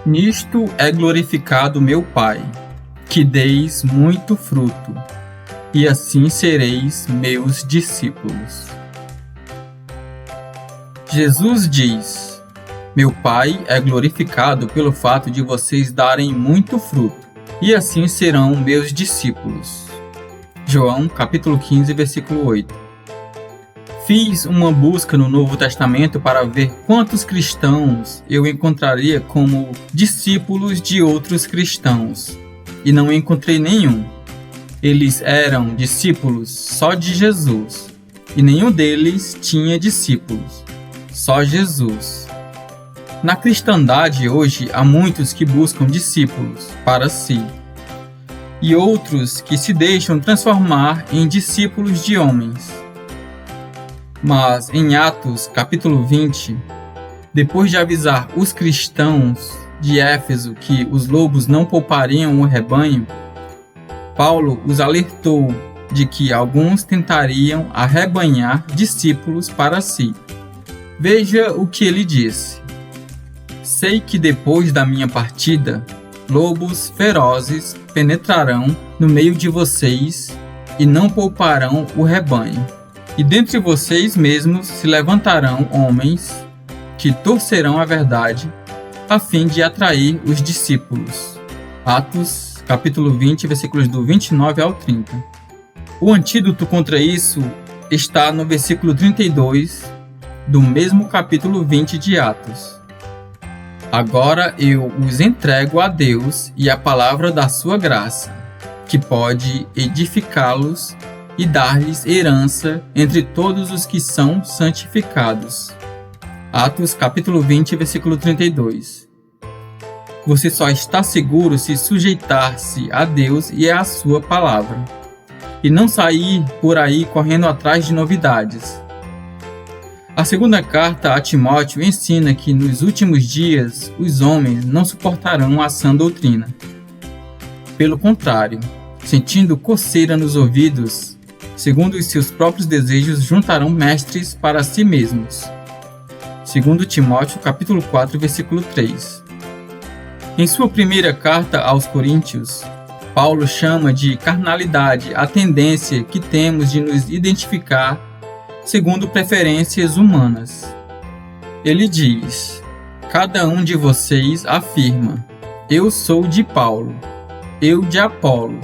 Nisto é glorificado meu Pai, que deis muito fruto, e assim sereis meus discípulos. Jesus diz: meu Pai é glorificado pelo fato de vocês darem muito fruto, e assim serão meus discípulos. João, capítulo 15, versículo 8. Fiz uma busca no Novo Testamento para ver quantos cristãos eu encontraria como discípulos de outros cristãos, e não encontrei nenhum. Eles eram discípulos só de Jesus, e nenhum deles tinha discípulos, só Jesus. Na cristandade hoje há muitos que buscam discípulos para si, e outros que se deixam transformar em discípulos de homens. Mas em Atos capítulo 20, depois de avisar os cristãos de Éfeso que os lobos não poupariam o rebanho, Paulo os alertou de que alguns tentariam arrebanhar discípulos para si. Veja o que ele disse: sei que depois da minha partida, lobos ferozes penetrarão no meio de vocês e não pouparão o rebanho. E dentre vocês mesmos se levantarão homens que torcerão a verdade a fim de atrair os discípulos. Atos, capítulo 20, versículos do 29 ao 30. O antídoto contra isso está no versículo 32 do mesmo capítulo 20 de Atos. Agora eu os entrego a Deus e à palavra da sua graça, que pode edificá-los e dar-lhes herança entre todos os que são santificados. Atos capítulo 20, versículo 32. Você só está seguro se sujeitar-se a Deus e à sua palavra, e não sair por aí correndo atrás de novidades. A segunda carta a Timóteo ensina que nos últimos dias os homens não suportarão a sã doutrina. Pelo contrário, sentindo coceira nos ouvidos, segundo os seus próprios desejos, juntarão mestres para si mesmos. 2 Timóteo, capítulo 4, versículo 3. Em sua primeira carta aos Coríntios, Paulo chama de carnalidade a tendência que temos de nos identificar segundo preferências humanas. Ele diz: cada um de vocês afirma: eu sou de Paulo, eu de Apolo,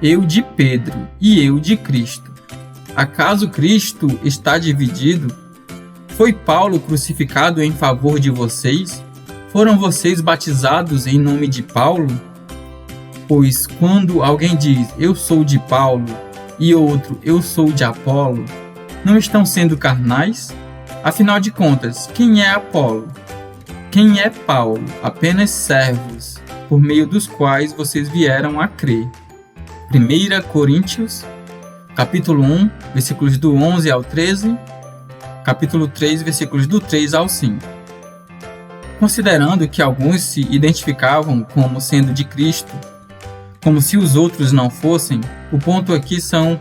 eu de Pedro e eu de Cristo. Acaso Cristo está dividido? Foi Paulo crucificado em favor de vocês? Foram vocês batizados em nome de Paulo? Pois quando alguém diz, eu sou de Paulo, e outro, eu sou de Apolo, não estão sendo carnais? Afinal de contas, quem é Apolo? Quem é Paulo? Apenas servos, por meio dos quais vocês vieram a crer. 1 Coríntios, capítulo 1, versículos do 11 ao 13, capítulo 3, versículos do 3 ao 5. Considerando que alguns se identificavam como sendo de Cristo, como se os outros não fossem, o ponto aqui são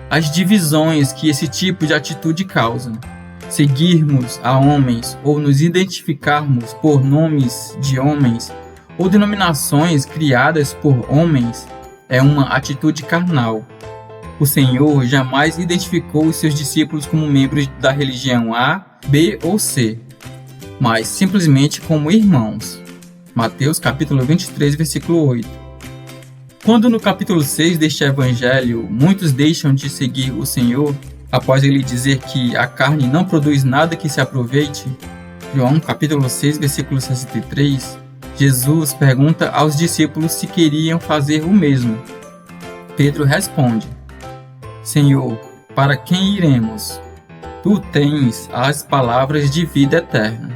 as divisões que esse tipo de atitude causa. Seguirmos a homens ou nos identificarmos por nomes de homens ou denominações criadas por homens é uma atitude carnal. O Senhor jamais identificou os seus discípulos como membros da religião A, B ou C, mas simplesmente como irmãos. Mateus capítulo 23, versículo 8. Quando no capítulo 6 deste evangelho muitos deixam de seguir o Senhor, após ele dizer que a carne não produz nada que se aproveite, João capítulo 6, versículo 63, Jesus pergunta aos discípulos se queriam fazer o mesmo. Pedro responde: Senhor, para quem iremos? Tu tens as palavras de vida eterna.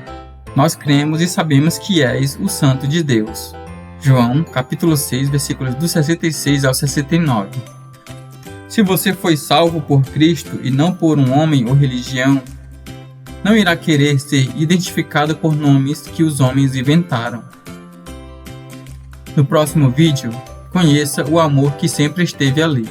Nós cremos e sabemos que és o Santo de Deus. João, capítulo 6, versículos do 66 ao 69. Se você foi salvo por Cristo e não por um homem ou religião, não irá querer ser identificado por nomes que os homens inventaram. No próximo vídeo, conheça o amor que sempre esteve ali.